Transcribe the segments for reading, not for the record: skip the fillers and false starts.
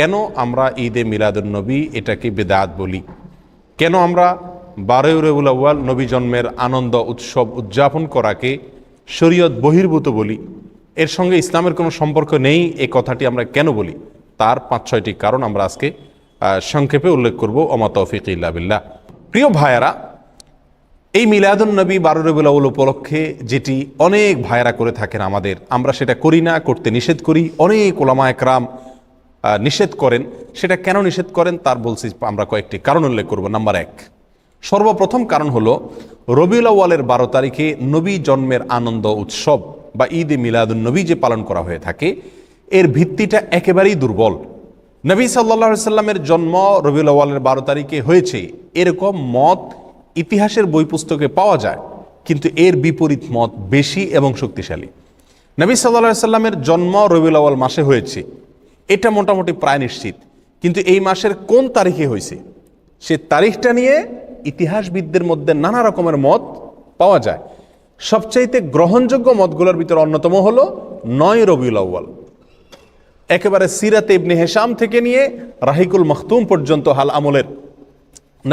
কেন আমরা ঈদে মিলাদুন্নবী এটাকে বেদাত বলি? কেন আমরা 12 রবিউল আউয়াল নবী জন্মের আনন্দ উৎসব উদযাপন করাকে শরীয়ত বহির্ভূত বলি? এর সঙ্গে ইসলামের কোনো সম্পর্ক নেই এই কথাটি আমরা কেন বলি? তার 5-6টি কারণ আমরা আজকে সংক্ষেপে উল্লেখ করব। ওমা তৌফিক ইল্লা বিল্লাহ। প্রিয় ভাইয়েরা, এই মিলাদুন্নবী 12 রবিউল আউয়াল উপলক্ষে যেটি অনেক ভাইয়েরা করে থাকেন আমরা সেটা করি না, করতে নিষেধ করি। অনেক ওলামা একরাম নিষেধ করেন। সেটা কেন নিষেধ করেন তার বলছি আমরা কয়েকটি কারণ উল্লেখ করব। নাম্বার 1, সর্বপ্রথম কারণ হলো রবিউল আউয়ালের 12 তারিখে নবী জন্মের আনন্দ উৎসব বা ঈদে মিলাদুন্নবী যে পালন করা হয়ে থাকে, এর ভিত্তিটা একেবারেই দুর্বল। নবী সাল্লাল্লাহু আলাইহি সাল্লামের জন্ম রবিউল আউয়ালের 12 তারিখে হয়েছে এরকম মত ইতিহাসের বই পুস্তকে পাওয়া যায়, কিন্তু এর বিপরীত মত বেশি এবং শক্তিশালী। নবী সাল্লাল্লাহু আলাইহি সাল্লামের জন্ম রবিউল আউয়াল মাসে হয়েছে, এটা মোটামুটি প্রায় নিশ্চিত, কিন্তু এই মাসের কোন তারিখে হয়েছে সে তারিখটা নিয়ে ইতিহাসবিদদের মধ্যে নানা রকমের মত পাওয়া যায়। সবচাইতে গ্রহণযোগ্য মতগুলোর ভিতরে অন্যতম হলো 9 রবিউল আউয়াল। একেবারে সিরাতে ইবনে হিশাম থেকে নিয়ে রাহিকুল মখতুম পর্যন্ত হাল আমলের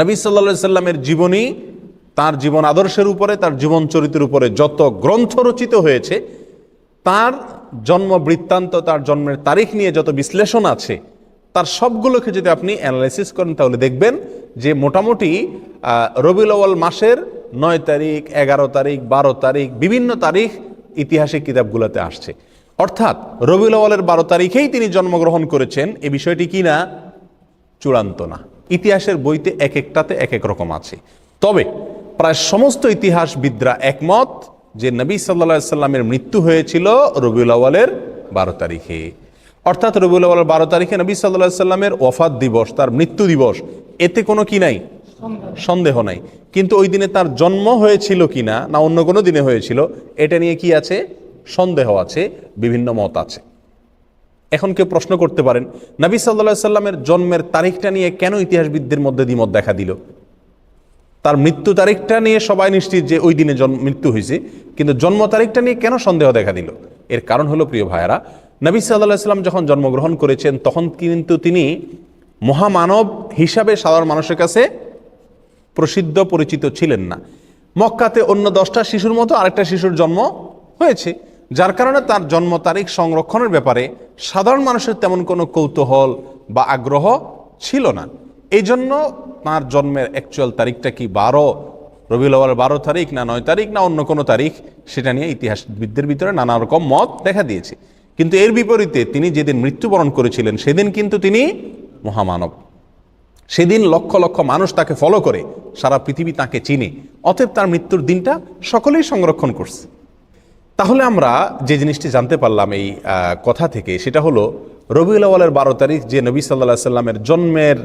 নবী সাল্লাল্লাহু আলাইহি সাল্লামের জীবনী, তার জীবন আদর্শের উপরে, তার জীবন চরিত্রের উপরে যত গ্রন্থ রচিত হয়েছে, তার জন্ম বৃত্তান্ত, তার জন্মের তারিখ নিয়ে যত বিশ্লেষণ আছে, তার সবগুলোকে যদি আপনি অ্যানালাইসিস করেন তাহলে দেখবেন যে মোটামুটি রবিউল আউয়াল মাসের 9 তারিখ, 11 তারিখ, 12 তারিখ, বিভিন্ন তারিখ ইতিহাসের কিতাবগুলোতে আসছে। অর্থাৎ রবিউল আউয়ালের 12 তারিখেই তিনি জন্মগ্রহণ করেছেন, এই বিষয়টি কি না? চূড়ান্ত না। ইতিহাসের বইতে এক একটাতে এক এক রকম আছে। তবে প্রায় সমস্ত ইতিহাসবিদরা একমত যে নবী সাল্লাল্লাহু আলাইহি সাল্লামের মৃত্যু হয়েছিল রবিউল আউয়ালের 12 তারিখে। অর্থাৎ রবিউল আউয়ালের 12 তারিখে নবী সাল্লাল্লাহু আলাইহি সাল্লামের ওয়াফাত দিবস, তার মৃত্যু দিবস, এতে কোনো কি নাই? সন্দেহ নাই। কিন্তু ওই দিনে তার জন্ম হয়েছিল কিনা না অন্য কোনো দিনে হয়েছিল, এটা নিয়ে কি আছে? সন্দেহ আছে, বিভিন্ন মত আছে। এখন কেউ প্রশ্ন করতে পারেন, নবী সাল্লাল্লাহু আলাইহি সাল্লামের জন্মের তারিখটা নিয়ে কেন ইতিহাসবিদদের মধ্যে দ্বিমত দেখা দিল? তার মৃত্যু তারিখটা নিয়ে সবাই নিশ্চিত যে ওই দিনে মৃত্যু হয়েছে, কিন্তু জন্ম তারিখটা নিয়ে কেন সন্দেহ দেখা দিল? এর কারণ হলো, প্রিয় ভাইয়েরা, নবী সাল্লাল্লাহু আলাইহি সাল্লাম যখন জন্মগ্রহণ করেছেন তখন কিন্তু তিনি মহামানব হিসাবে সাধারণ মানুষের কাছে প্রসিদ্ধ পরিচিত ছিলেন না। মক্কাতে অন্য 10টা শিশুর মতো আরেকটা শিশুর জন্ম হয়েছে, যার কারণে তার জন্ম তারিখ সংরক্ষণের ব্যাপারে সাধারণ মানুষের তেমন কোনো কৌতূহল বা আগ্রহ ছিল না। এই জন্য তাঁর জন্মের অ্যাকচুয়াল তারিখটা কি রবিউল আউয়াল 12 তারিখ না 9 তারিখ না অন্য কোনো তারিখ, সেটা নিয়ে ইতিহাসবিদদের ভিতরে নানা রকম মত দেখা দিয়েছে। কিন্তু এর বিপরীতে তিনি যেদিন মৃত্যুবরণ করেছিলেন সেদিন কিন্তু তিনি মহামানব। সেদিন লক্ষ লক্ষ মানুষ তাকে ফলো করে, সারা পৃথিবী তাকে চিনে। অতএব তার মৃত্যুর দিনটা সকলেই সংরক্ষণ করছে। তাহলে আমরা যে জিনিসটি জানতে পারলাম এই কথা থেকে, সেটা হলো রবিউল আউয়ালের 12 তারিখ যে নবী সাল্লাল্লাহু আলাইহি সাল্লামের জন্মের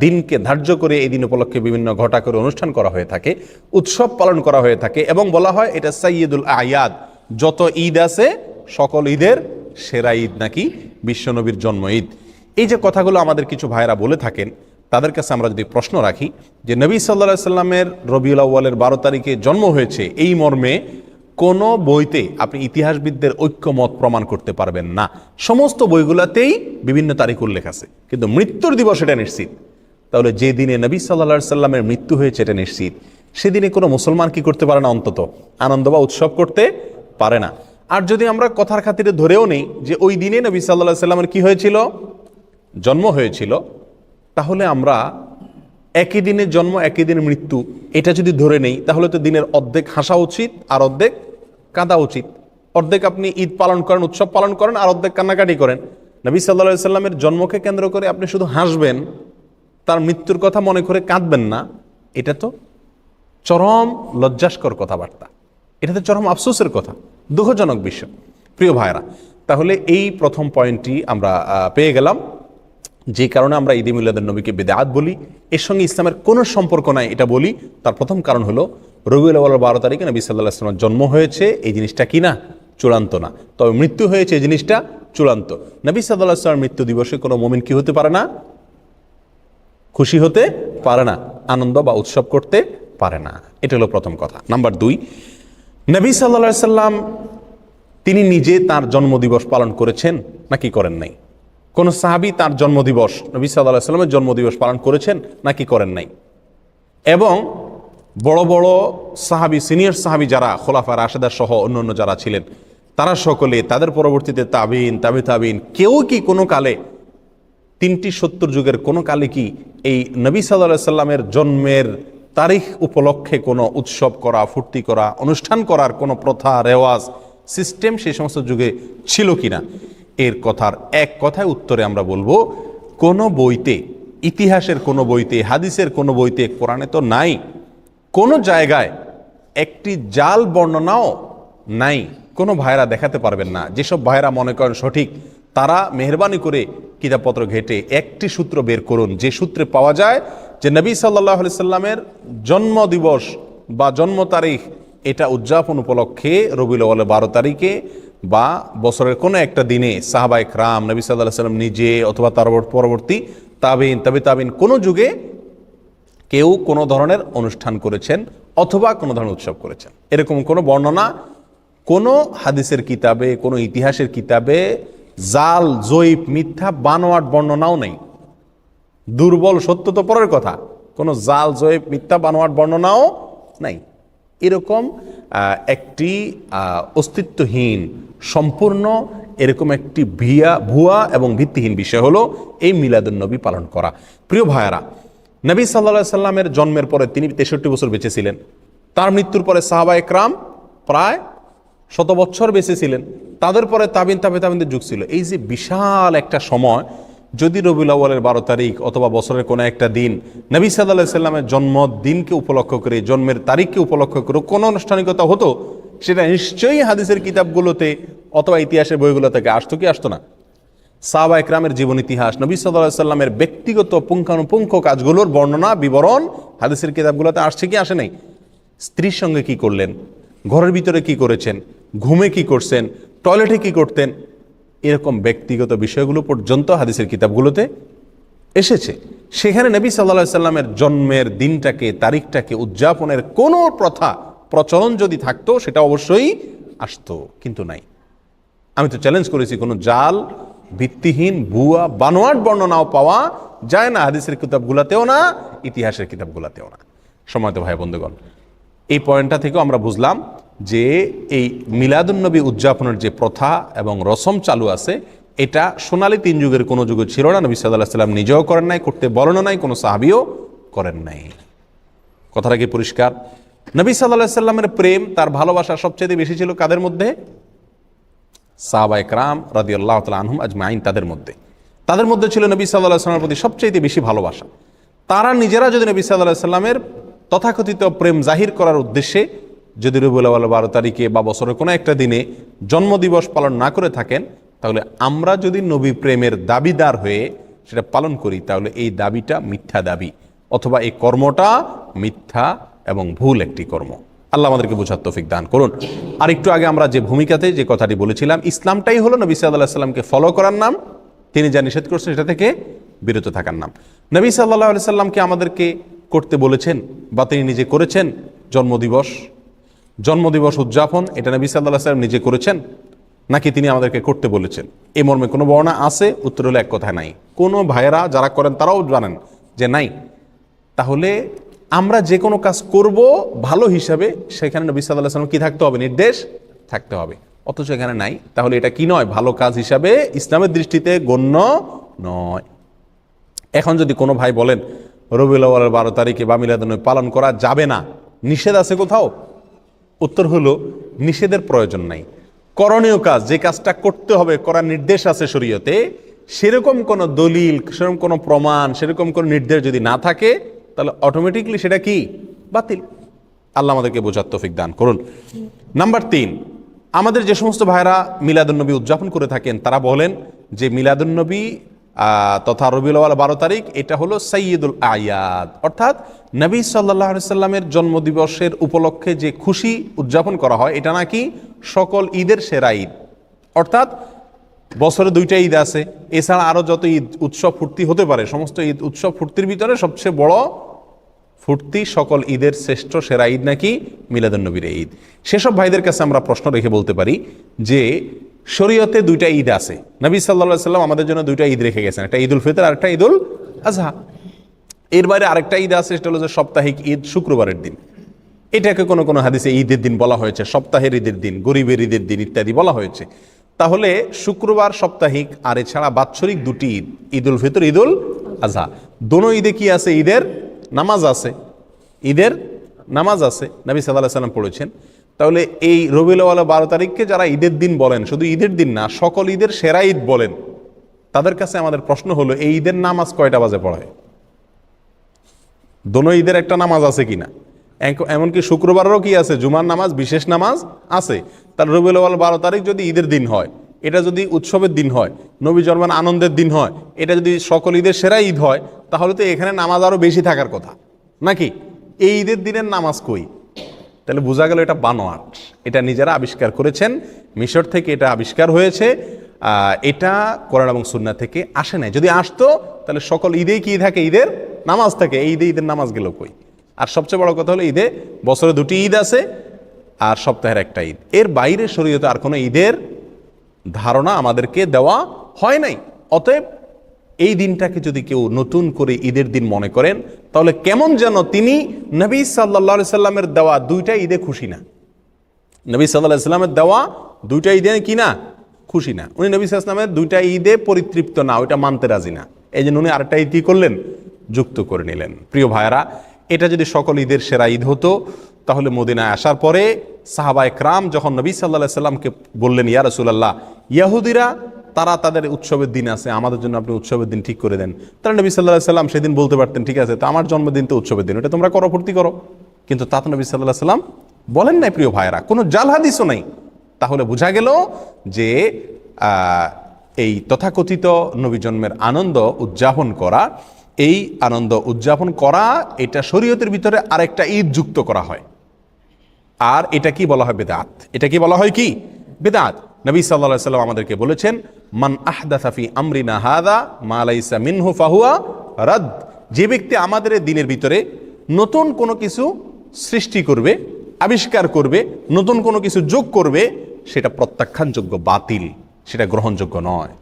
দিনকে ধার্য করে এই দিন উপলক্ষে বিভিন্ন ঘটা করে অনুষ্ঠান করা হয়ে থাকে, উৎসব পালন করা হয়ে থাকে, এবং বলা হয় এটা সাইয়্যিদুল আয়াদ। যত ঈদ আছে সকল ঈদের সেরা ঈদ নাকি বিশ্বনবীর জন্ম ঈদ। এই যে কথাগুলো আমাদের কিছু ভাইয়েরা বলে থাকেন, তাদের কাছে আমরা যদি প্রশ্ন রাখি যে নবী সাল্লাল্লাহু আলাইহি সাল্লামের রবিউল আউয়ালের 12 তারিখে জন্ম হয়েছে এই মর্মে কোনো বইতে আপনি ইতিহাসবিদদের ঐক্যমত প্রমাণ করতে পারবেন না। সমস্ত বইগুলোতেই বিভিন্ন তারিখ উল্লেখ আছে, কিন্তু মৃত্যুর দিবস এটা নিশ্চিত। তাহলে যে দিনে নবী সাল্লাল্লাহু আলাইহি সাল্লামের মৃত্যু হয়েছে এটা নিশ্চিত, সেদিনে কোনো মুসলমান কি করতে পারে না? অন্তত আনন্দ বা উৎসব করতে পারে না। আর যদি আমরা কথার খাতিরে ধরেও নেই যে ওই দিনে নবী সাল্লাল্লাহু আলাইহি সাল্লামের কি হয়েছিল? জন্ম হয়েছিল, তাহলে আমরা একই দিনের জন্ম একই দিনের মৃত্যু এটা যদি ধরে নেই, তাহলে তো দিনের অর্ধেক হাসা উচিত আর অর্ধেক কাঁদা উচিত। অর্ধেক আপনি ঈদ পালন করেন, উৎসব পালন করেন, আর অর্ধেক কান্নাকাটি করেন। নবী সাল্লাল্লাহু আলাইহি সাল্লামের জন্মকে কেন্দ্র করে আপনি শুধু হাসবেন, তার মৃত্যুর কথা মনে করে কাঁদবেন না, এটা তো চরম লজ্জাস্কর কথাবার্তা, এটা তো চরম আফসোসের কথা, দুঃখজনক বিষয়। প্রিয় ভাইরা, তাহলে এই প্রথম পয়েন্টটি আমরা পেয়ে গেলাম, যে কারণে আমরা ঈদে মিলাদুন্নবীকে বিদআত বলি। এর সঙ্গে ইসলামের কোনো সম্পর্ক নাই এটা বলি। তার প্রথম কারণ হলো রবিউল আউয়াল 12 তারিখে নবী সাল্লাল্লাহু আলাইহি ওয়াসাল্লামের জন্ম হয়েছে, এই জিনিসটা কি না? চূড়ান্ত না। তবে মৃত্যু হয়েছে এই জিনিসটা চূড়ান্ত। নবী সাল্লাল্লাহু আলাইহি ওয়াসাল্লামের মৃত্যু দিবসে কোনো মুমিন কি হতে পারে না? খুশি হতে পারে না, আনন্দ বা উৎসব করতে পারে না। এটা হলো প্রথম কথা। নাম্বার 2, নবী সাল্লাল্লাহু আলাইহি ওয়াসাল্লাম তিনি নিজে তার জন্মদিবস পালন করেছেন নাকি করেন নাই? কোন সাহাবী তার জন্মদিবস, নবী সাল্লাল্লাহু আলাইহি সাল্লামের জন্মদিবস পালন করেছেন নাকি করেন নাই? এবং বড় বড় সাহাবী, সিনিয়র সাহাবী যারা খোলাফা রাশেদা সহ অন্যান্য যারা ছিলেন, তারা সকলে, তাদের পরবর্তীতে তাবিন, তাবিন, কেউ কি কোনো কালে 3টি 70 যুগের কোনো কালে কি এই নবী সাল্লাল্লাহু আলাইহি সাল্লামের জন্মের তারিখ উপলক্ষে কোনো উৎসব করা, ফুর্তি করা, অনুষ্ঠান করার কোনো প্রথা, রেওয়াজ, সিস্টেম সেই সমস্ত যুগে ছিল কিনা? এর কথার এক কথায় উত্তরে আমরা বলবো, কোনো বইতে, ইতিহাসের কোনো বইতে, হাদিসের কোনো বইতে, কোরআনে তো নাই, কোনো জায়গায় একটি জাল বর্ণনাও নাই। কোনো ভাইরা দেখাতে পারবেন না। যেসব ভাইরা মনে করেন সঠিক, তারা মেহরবানি করে কিতাবপত্র ঘেটে একটি সূত্র বের করুন, যে সূত্রে পাওয়া যায় যে নবী সাল্লাল্লাহু আলাইহি সাল্লামের জন্মদিবস বা জন্ম তারিখ এটা উদযাপন উপলক্ষে রবিউল আউয়ালের 12 তারিখে বা বছরের কোনো একটা দিনে সাহাবায়ে কেরাম, নবী সাল্লাল্লাহু আলাইহি সাল্লাম নিজে অথবা তার পরবর্তী তাবিন কোনো যুগে কেউ কোনো ধরনের অনুষ্ঠান করেছেন অথবা কোনো ধরনের উৎসব করেছেন, এরকম কোনো বর্ণনা কোনো হাদিসের কিতাবে, কোনো ইতিহাসের কিতাবে জাল, জয়ীফ, মিথ্যা, বানোয়াট বর্ণনাও নেই। দুর্বল, সত্য তো পরের কথা, কোনো জাল, জয়ীফ, মিথ্যা, বানোয়াট বর্ণনাও নাই। এরকম একটি অস্তিত্বহীন, সম্পূর্ণ এরকম একটি ভুয়া এবং ভিত্তিহীন বিষয় হলো এই মিলাদুন নবী পালন করা। প্রিয় ভাইয়েরা, নবী সাল্লাল্লাহু আলাইহি সাল্লামের জন্মের পরে তিনি 63 বছর বেঁচে ছিলেন। তার মৃত্যুর পরে সাহাবায়ে কেরাম প্রায় 100 বছর বেঁচে ছিলেন। তাদের পরে তাবিনদের যুগ ছিল। এই যে বিশাল একটা সময়, যদি রবিউল আউয়ালের 12 তারিখ অথবা বছরের কোনো একটা দিন নবী সাল্লাল্লাহু আলাইহি সাল্লামের জন্মদিনকে উপলক্ষ করে, জন্মের তারিখকে উপলক্ষ করে কোনো আনুষ্ঠানিকতা হতো, সেটা নিশ্চয়ই হাদিসের কিতাবগুলোতে অথবা ইতিহাসের বইগুলো থেকে আসতো কি আসতো না? সাহাবায়ে কেরামের জীবন ইতিহাস, নবী সাল্লাল্লাহু আলাইহি সাল্লামের ব্যক্তিগত পুঙ্খানুপুঙ্খ কাজগুলোর বর্ণনা, বিবরণ হাদিসের কিতাবগুলোতে আসছে কি আসে নাই? স্ত্রীর সঙ্গে কি করলেন, ঘরের ভিতরে কি করেছেন, ঘুমে কি করছেন, টয়লেটে কি করতেন, এরকম ব্যক্তিগত বিষয়গুলো পর্যন্ত হাদিসের কিতাবগুলোতে এসেছে। সেখানে নবী সাল্লাল্লাহু আলাইহি সাল্লামের জন্মের দিনটাকে, তারিখটাকে উদযাপনের কোনো প্রথা, প্রচলন যদি থাকতো, সেটা অবশ্যই আসতো, কিন্তু নাই। আমি তো চ্যালেঞ্জ করেছি, কোনো জাল, ভিত্তিহীন, ভুয়া, বানোয়াট বর্ণনাও পাওয়া যায় না হাদিসের কিতাবগুলোতেও না, ইতিহাসের কিতাবগুলোতেও না। সম্মানিত ভাই বন্ধুগণ, এই পয়েন্টটা থেকেও আমরা বুঝলাম যে এই মিলাদুন নবী উদযাপনের যে প্রথা এবং রসম চালু আছে, এটা সোনালী 3 যুগের কোনো যুগে ছিল না। নবী সাল্লাল্লাহু আলাইহি সাল্লাম নিজেও করেন নাই, করতে বলেন নাই, কোনো সাহাবীও করেন নাই। কথাটা কি পরিষ্কার? নবী সাল্লাল্লাহু আলাইহি সাল্লামের প্রেম, তার ভালোবাসা সবচেয়ে বেশি ছিল কাদের মধ্যে? সাহাবায়ে কেরাম রাদিয়াল্লাহু তাআলা আনহুম আজমাইন, তাদের মধ্যে ছিল নবী সাল্লাল্লাহু আলাইহি সাল্লামের প্রতি সবচেয়ে বেশি ভালোবাসা। তারা নিজেরা যদি নবী সাল্লাল্লাহু আলাইহি সাল্লামের তথাকথিত প্রেম জাহির করার উদ্দেশ্যে যদি রবিউল আউয়াল 12 তারিখে বা বছরের কোনো একটা দিনে জন্মদিবস পালন না করে থাকেন, তাহলে আমরা যদি নবী প্রেমের দাবিদার হয়ে সেটা পালন করি, তাহলে এই দাবিটা মিথ্যা দাবি, অথবা এই কর্মটা মিথ্যা এবং ভুল একটি কর্ম। আল্লাহ আমাদেরকে বোঝার তৌফিক দান করুন। আর একটু আগে আমরা যে ভূমিকাতে যে কথাটি বলেছিলাম, ইসলামটাই হলো নবী সাল্লাল্লাহু আলাইহি সাল্লামকে ফলো করার নাম, তিনি যা নিষেধ করছেন সেটা থেকে বিরত থাকার নাম। নবী সাল্লাল্লাহু আলাইহি সাল্লামকে আমাদেরকে করতে বলেছেন বা তিনি নিজে করেছেন জন্মদিবস উদযাপন, এটা নবী সাল্লাল্লাহু আলাইহি সাল্লাম নিজে করেছেন নাকি তিনি আমাদেরকে করতে বলেছেন? এই মর্মে কোনো বর্ণনা আছে? উত্তর হলো এক কথায় নাই। কোনো ভাইয়েরা যারা করেন তারাও জানেন যে নাই। তাহলে আমরা যে কোনো কাজ করব ভালো হিসাবে, সেখানে নবী সাল্লাল্লাহু আলাইহি সাল্লাম কি থাকতে হবে? নির্দেশ থাকতে হবে। অথচ এখানে নাই। তাহলে এটা কি নয়? ভালো কাজ হিসাবে ইসলামের দৃষ্টিতে গণ্য নয়। এখন যদি কোনো ভাই বলেন রবিউল আউয়ালের 12 তারিখে বা মিলাদুন নবী পালন করা যাবে না, নিষেধ আছে কোথাও? উত্তর হলো নিষেধের প্রয়োজন নাই। করণীয় কাজ, যে কাজটা করতে হবে, করার নির্দেশ আছে শরীয়তে, সেরকম কোনো দলিল, সেরকম কোনো প্রমাণ, সেরকম কোনো নির্দেশ যদি না থাকে, তাহলে অটোমেটিকলি সেটা কি? বাতিল। আল্লাহ আমাদেরকে বোঝার তৌফিক দান করুন। নাম্বার 3, আমাদের যে সমস্ত ভাইরা মিলাদুন নবী উদযাপন করে থাকেন, তারা বলেন যে মিলাদুন নবী তথা রবিউল আউয়াল 12 তারিখ এটা হলো সাইয়্যিদুল আয়াদ, অর্থাৎ নবী সাল্লাল্লাহু আলাইহি সাল্লামের জন্মদিবসের উপলক্ষে যে খুশি উদযাপন করা হয়, এটা নাকি সকল ঈদের সেরা ঈদ। অর্থাৎ বছরে 2টা ঈদ আছে, এছাড়া আরও যত ঈদ উৎসব ফুর্তি হতে পারে, সমস্ত ঈদ উৎসব ফুর্তির ভিতরে সবচেয়ে বড় ফুর্তি, সকল ঈদের শ্রেষ্ঠ সেরা ঈদ নাকি মিলাদুন নবীর ঈদ। সেসব ভাইদের কাছে আমরা প্রশ্ন রেখে বলতে পারি যে শরীয়তে দুইটা ঈদ আছে। নবী সাল্লাল্লাহু আলাইহি সাল্লাম আমাদের জন্য দুইটা ঈদ রেখে গেছেন, একটা ঈদুল ফিতর আর একটা ঈদুল আজহা। এর বাইরে আরেকটা ঈদ আছে, সেটা হলো যে সাপ্তাহিক ঈদ, শুক্রবারের দিন। এটাকে কোনো কোনো হাদিসে ঈদের দিন বলা হয়েছে, সপ্তাহের ঈদের দিন, গরিবের ঈদের দিন ইত্যাদি বলা হয়েছে। তাহলে শুক্রবার সাপ্তাহিক, আর এছাড়া বাৎসরিক দুটি ঈদ, ঈদুল ফিতর, ঈদুল আজহা, দোনো ঈদে কি আছে? ঈদের নামাজ আছে, ঈদের নামাজ আছে, নবী সাল্লাল্লাহু আলাইহি সাল্লাম পড়েছেন। তাহলে এই রবিউল আউয়াল 12 তারিখকে যারা ঈদের দিন বলেন, শুধু ঈদের দিন না, সকল ঈদের সেরা ঈদ বলেন, তাদের কাছে আমাদের প্রশ্ন হলো, এই ঈদের নামাজ কয়টা বাজে পড়ায়? দোনো ঈদের একটা নামাজ আছে কিনা? এমনকি শুক্রবারেরও কি আছে? জুমার নামাজ, বিশেষ নামাজ আছে। তার রবিউল আউয়াল 12 তারিখ যদি ঈদের দিন হয়, এটা যদি উৎসবের দিন হয়, নবী জন্মের আনন্দের দিন হয়, এটা যদি সকল ঈদের সেরা ঈদ হয়, তাহলে তো এখানে নামাজ আরো বেশি থাকার কথা নাকি? এই ঈদের দিনের নামাজ কই? তাহলে বোঝা গেল এটা বানোয়াট, এটা নিজেরা আবিষ্কার করেছেন, মিশর থেকে এটা আবিষ্কার হয়েছে, এটা কোরআন এবং সুন্নাহ থেকে আসে নাই। যদি আসতো তাহলে সকল ঈদেই কি থাকে? ঈদের নামাজ থাকে। এই ঈদে ঈদের নামাজ গেল কই? আর সবচেয়ে বড় কথা হলো, ঈদে বছরে দুটি ঈদ আছে আর সপ্তাহের একটা ঈদ। এর বাইরে শরীয়তে আর কোনো ঈদের ধারণা আমাদেরকে দেওয়া হয় নাই। অতএব এই দিনটাকে যদি কেউ নতুন করে ঈদের দিন মনে করেন, তাহলে কেমন যেন তিনি নবী সাল্লাল্লাহু আলাইহি সাল্লামের দেওয়া দুইটা ঈদে খুশি না। নবী সাল্লাল্লাহু আলাইহি সাল্লামের দেওয়া দুইটা ঈদে কি না? খুশি না। উনি নবী সাল্লাল্লাহু আলাইহি সাল্লামের দুইটা ঈদে পরিতৃপ্ত না, ওইটা মানতে রাজি না। এই জন্য উনি আরেকটা ঈদ কি করলেন? যুক্ত করে নিলেন। প্রিয় ভাইয়েরা, এটা যদি সকল ঈদের সেরা ঈদ হতো, তাহলে মদিনায় আসার পরে সাহাবায়ে কেরাম যখন নবী সাল্লাল্লাহু আলাইহি সাল্লামকে বললেন, ইয়া রাসূলুল্লাহ, ইহুদিরা তারা তাদের উৎসবের দিন আছে, আমাদের জন্য আপনি উৎসবের দিন ঠিক করে দেন। তারা নবী সাল্লাল্লাহু আলাইহি সাল্লাম সেদিন বলতে পারতেন, ঠিক আছে, তো আমার জন্মদিন তো উৎসবের দিন, ওটা তোমরা করো, ফুর্তি করো। কিন্তু তা তো নবী সাল্লাল্লাহু আলাইহি সাল্লাম বলেন নাই। প্রিয় ভাইয়েরা, কোনো জাল হাদিসও নাই। তাহলে বোঝা গেল যে এই তথাকথিত নবী জন্মের আনন্দ উদযাপন করা, এই আনন্দ উদযাপন করা, এটা শরীয়তের ভিতরে আরেকটা ঈদ যুক্ত করা হয়। আর এটা কি বলা হয়? বিদআত। এটা কি বলা হয়? কি? বিদআত। নবী সাল্লাল্লাহু আলাইহি সাল্লাম আমাদেরকে বলেছেন, মান আহদাসা ফি আমরিনা হাযা মা লাইসা মিনহু ফাহুয়া রাদ। যে ব্যক্তি আমাদের দিনের ভিতরে নতুন কোনো কিছু সৃষ্টি করবে, আবিষ্কার করবে, নতুন কোনো কিছু যোগ করবে, সেটা প্রত্যাখ্যানযোগ্য, বাতিল, সেটা গ্রহণযোগ্য নয়।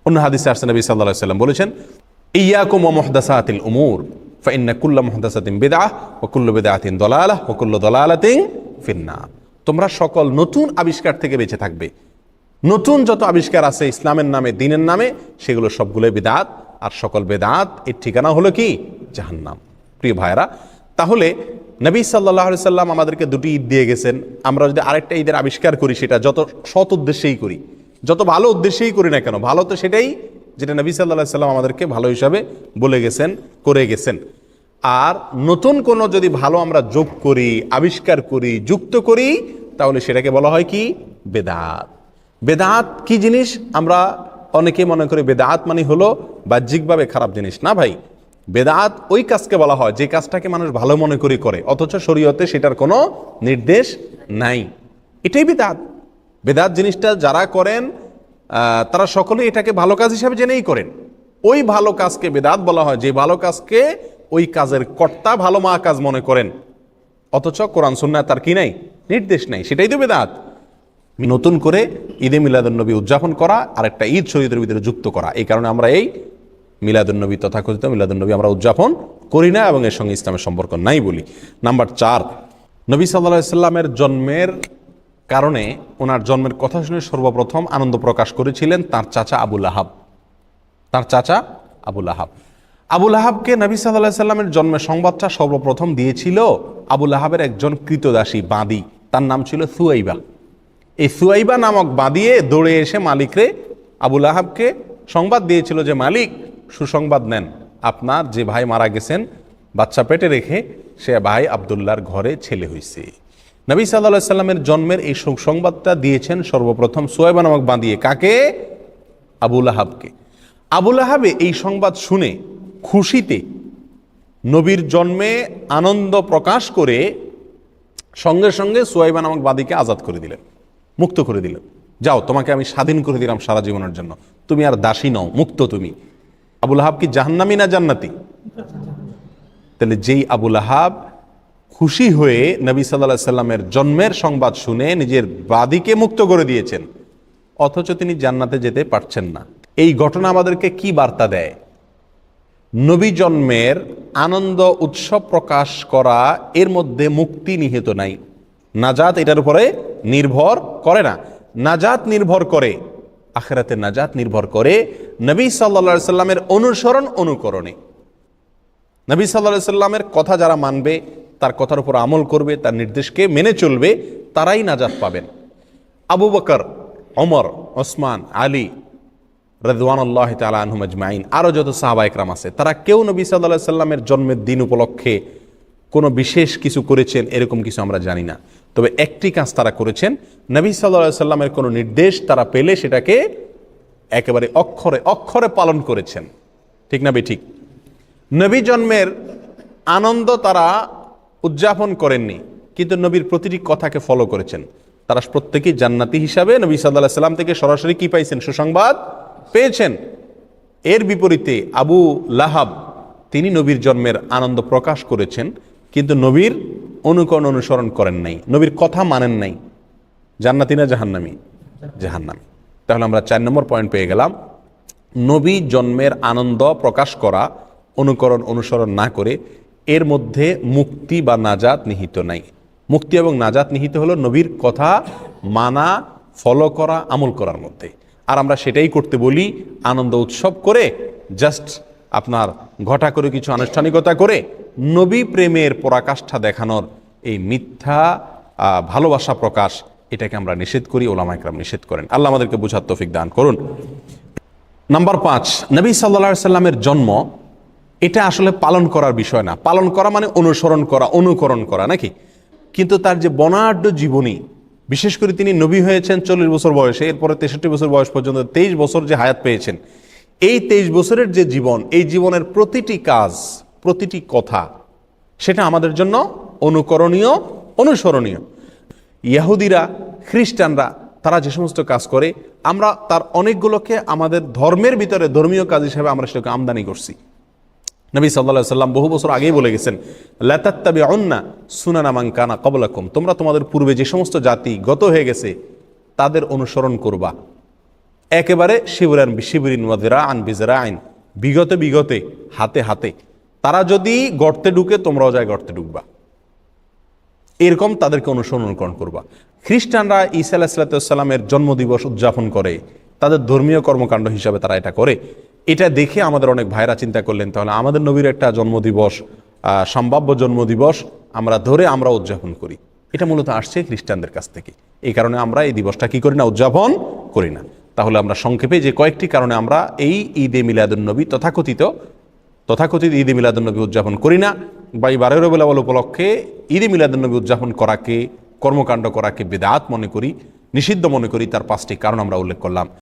অন্য হাদিসে আসছে নবী সাল্লাল্লাহু আলাইহি সাল্লাম বলেছেন, ইয়াকুম ওয়া মুহদাসাতিল উমুর ফাইন্না কুল্লা মুহদাসাতিন বিদআহ ওয়া কুল্লু বিদআতিন দালালাহ ওয়া কুল্লু দালালাতিন ফিন্নার। তোমরা সকল নতুন আবিষ্কার থেকে বেঁচে থাকবে। নতুন যত আবিষ্কার আছে ইসলামের নামে, দ্বীনের নামে, সেগুলো সবগুলো বিদআত, আর সকল বিদআত এর ঠিকানা হলো কি? জাহান্নাম। প্রিয় ভাইরা, তাহলে নবী সাল্লাল্লাহু আলাইহি সাল্লাম আমাদেরকে দুটি ঈদ দিয়ে গেছেন। আমরা যদি আরেকটা ঈদের আবিষ্কার করি, সেটা যত সৎ উদ্দেশ্যেই করি, যত ভালো উদ্দেশ্যেই করি না কেন, ভালো তো সেটাই যেটা নবী সাল্লাল্লাহু আলাইহি সাল্লাম আমাদেরকে ভালো হিসাবে বলে গেছেন, করে গেছেন। আর নতুন কোনো যদি ভালো আমরা যোগ করি, আবিষ্কার করি, যুক্ত করি, তাহলে সেটাকে বলা হয় কি? বেদাত। বেদাত কি জিনিস? আমরা অনেকে মনে করি বেদাত মানে হলো বাহ্যিকভাবে খারাপ জিনিস। না ভাই, বেদাত ওই কাজকে বলা হয় যে কাজটাকে মানুষ ভালো মনে করে, অথচ শরীয়তে সেটার কোনো নির্দেশ নাই। এটাই বেদাত। বেদাত জিনিসটা যারা করেন তারা সকলেই এটাকে ভালো কাজ হিসাবে জেনেই করেন। ওই ভালো কাজকে বেদাত বলা হয় যে ভালো কাজকে ওই কাজের কর্তা ভালো মা কাজ মনে করেন, অথচ কোরআন সুন্নাহ তার কি নাই? নির্দেশ নাই। সেটাই তো বেদাত। নতুন করে ঈদে মিলাদুন্নবী উদযাপন করা আর একটা ঈদ শরীয়তের ভিতরে যুক্ত করা, এই কারণে আমরা এই মিলাদুন্নবী, তথাকথিত মিলাদুন্নবী আমরা উদযাপন করি না এবং এর সঙ্গে ইসলামের সম্পর্ক নাই বলি। নাম্বার 4, নবী সাল্লাল্লাহু আলাইহি সাল্লামের জন্মের কারণে, ওনার জন্মের কথা শুনে সর্বপ্রথম আনন্দ প্রকাশ করেছিলেন তার চাচা আবু লাহাব। তার চাচা আবু লাহাব। আবু লাহাবকে নবী সাল্লাল্লাহু আলাইহি সাল্লামের জন্মের সংবাদটা সর্বপ্রথম দিয়েছিল আবু লাহাবের একজন কৃতদাসী বাঁদী, তার নাম ছিল সুয়াইবা। এই সুয়াইবা নামক বাঁদিয়ে দৌড়ে এসে মালিকরে, আবু লাহাবকে সংবাদ দিয়েছিল যে, মালিক, সুসংবাদ নেন, আপনার যে ভাই মারা গেছেন বাচ্চা পেটে রেখে, সে ভাই আব্দুল্লাহর ঘরে ছেলে হয়েছে। নবী সাল্লাল্লাহু আলাইহি সাল্লামের জন্মের এই সংবাদটা দিয়েছেন সর্বপ্রথম সুয়াইবা নামক বাঁদিয়ে। কাকে? আবু লাহাবকে। আবু লাহাবে এই সংবাদ শুনে খুশিতে নবীর জন্মে আনন্দ প্রকাশ করে সঙ্গে সঙ্গে সুয়াইবা নামক বাদীকে আজাদ করে দিলেন, মুক্ত করে দিলেন। যাও, তোমাকে আমি স্বাধীন করে দিলাম সারা জীবনের জন্য, তুমি আর দাসী নও, মুক্ত তুমি। আবু লাহাব কি জাহান্নামী না জান্নাতি? তাহলে যেই আবু লাহাব খুশি হয়ে নবী সাল্লাল্লাহু আলাইহি সাল্লামের জন্মের সংবাদ শুনে নিজের বাদীকে মুক্ত করে দিয়েছেন, অথচ তিনি জান্নাতে যেতে পারছেন না। এই ঘটনা আমাদেরকে কি বার্তা দেয়? নবী জন্মের আনন্দ উৎসব প্রকাশ করা, এর মধ্যে মুক্তি নিহিত নাই। নাজাত এটার উপরে নির্ভর করে না। নাজাত নির্ভর করে, আখিরাতের নাজাত নির্ভর করে নবী সাল্লাল্লাহু আলাইহি সাল্লামের অনুসরণ অনুকরণে। নবী সাল্লাল্লাহু আলাইহি সাল্লামের কথা যারা মানবে, তার কথার উপর আমল করবে, তার নির্দেশকে মেনে চলবে, তারাই নাজাত পাবেন। আবু বকর, ওমর, ওসমান, আলী রাদিয়াল্লাহু তাআলা আনহুম আজমাইন, আরও যত সাহাবা একরাম আছে, তারা কেউ নবী সাল্লাল্লাহু আলাইহি সাল্লামের জন্মের দিন উপলক্ষে কোনো বিশেষ কিছু করেছেন এরকম কিছু আমরা জানি না। তবে একটি কাজ তারা করেছেন, নবী সাল্লাল্লাহু আলাইহি সাল্লামের কোনো নির্দেশ তারা পেলে সেটাকে একেবারে অক্ষরে অক্ষরে পালন করেছেন। ঠিক না বেঠিক? নবী জন্মের আনন্দ তারা উদযাপন করেননি, কিন্তু নবীর প্রতিটি কথাকে ফলো করেছেন। তারা প্রত্যেকেই জান্নাতি হিসাবে নবী সাল্লাল্লাহু আলাইহি সাল্লাম থেকে সরাসরি কি পাইছেন? সুসংবাদ পেয়েছেন। এর বিপরীতে আবু লাহাব, তিনি নবীর জন্মের আনন্দ প্রকাশ করেছেন, কিন্তু নবীর অনুকরণ অনুসরণ করেন নাই, নবীর কথা মানেন নাই। জান্নাতি না জাহান্নামী? জাহান্নামী। তাহলে আমরা 4 নম্বর পয়েন্ট পেয়ে গেলাম। নবী জন্মের আনন্দ প্রকাশ করা, অনুকরণ অনুসরণ না করে, এর মধ্যে মুক্তি বা নাজাত নিহিত নাই। মুক্তি এবং নাজাত নিহিত হলো নবীর কথা মানা, ফলো করা, আমল করার মধ্যে। আর আমরা সেটাই করতে বলি, আনন্দ উৎসব করে, জাস্ট আপনার ঘটা করে কিছু আনুষ্ঠানিকতা করে নবী প্রেমের পরাকাষ্ঠা দেখানোর এই মিথ্যা ভালোবাসা প্রকাশ, এটাকে আমরা নিষেধ করি, ওলামা ইকরাম নিষেধ করেন। আল্লাহ আমাদেরকে বুঝার তৌফিক দান করুন। নাম্বার 5, নবী সাল্লাল্লাহু আলাইহি সাল্লামের জন্ম এটা আসলে পালন করার বিষয় না। পালন করা মানে অনুসরণ করা, অনুকরণ করা নাকি? কিন্তু তার যে বর্ণাঢ্য জীবনী, বিশেষ করে তিনি নবী হয়েছেন 40 বছর বয়সে, এরপরে 63 বছর বয়স পর্যন্ত 23 বছর যে হায়াত পেয়েছেন, এই 23 বছরের যে জীবন, এই জীবনের প্রতিটি কাজ, প্রতিটি কথা, সেটা আমাদের জন্য অনুকরণীয়, অনুসরণীয়। ইহুদিরা, খ্রিস্টানরা তারা যে সমস্ত কাজ করে, আমরা তার অনেকগুলোকে আমাদের ধর্মের ভিতরে ধর্মীয় কাজ হিসেবে আমরা সেটাকে আমদানি করছি। নবী সাল্লাল্লাহু আলাইহি সাল্লাম বহু বছর আগেই বলে গেছেন, লা তাত্তাবিউন্না সুনানা মান কানা ক্বাবলাকুম, তোমরা তোমাদের পূর্বে যে সমস্ত জাতি গত হয়ে গেছে তাদের অনুসরণ করবা, একেবারে শিবরান বিশিবরিন ওয়া যিরাআন বিযরাইন, বিগতে বিগতে, হাতে হাতে। তারা যদি গর্তে ঢুকে তোমরাও যায় গর্তে ঢুকবা, এরকম তাদেরকে অনুসরণ করবা। খ্রিস্টানরা ঈসা আলাইহিস সালামের জন্মদিবস উদযাপন করে, তাদের ধর্মীয় কর্মকাণ্ড হিসাবে তারা এটা করে। এটা দেখে আমাদের অনেক ভাইরা চিন্তা করলেন, তাহলে আমাদের নবীর একটা জন্মদিবস, সম্ভাব্য জন্মদিবস আমরা ধরে আমরা উদযাপন করি। এটা মূলত আসছে খ্রিস্টানদের কাছ থেকে। এই কারণে আমরা এই দিবসটা কি করি না? উদযাপন করি না। তাহলে আমরা সংক্ষেপে যে কয়েকটি কারণে আমরা এই ঈদে মিলাদুন্নবী তথাকথিত ঈদে মিলাদুন্নবী উদযাপন করি না, বা এই 12 রবিউল আউয়াল উপলক্ষে ঈদে মিলাদুন্নবী উদযাপন করাকে, কর্মকাণ্ড করাকে বিদআত মনে করি, নিষিদ্ধ মনে করি, তার 5টি কারণ আমরা উল্লেখ করলাম।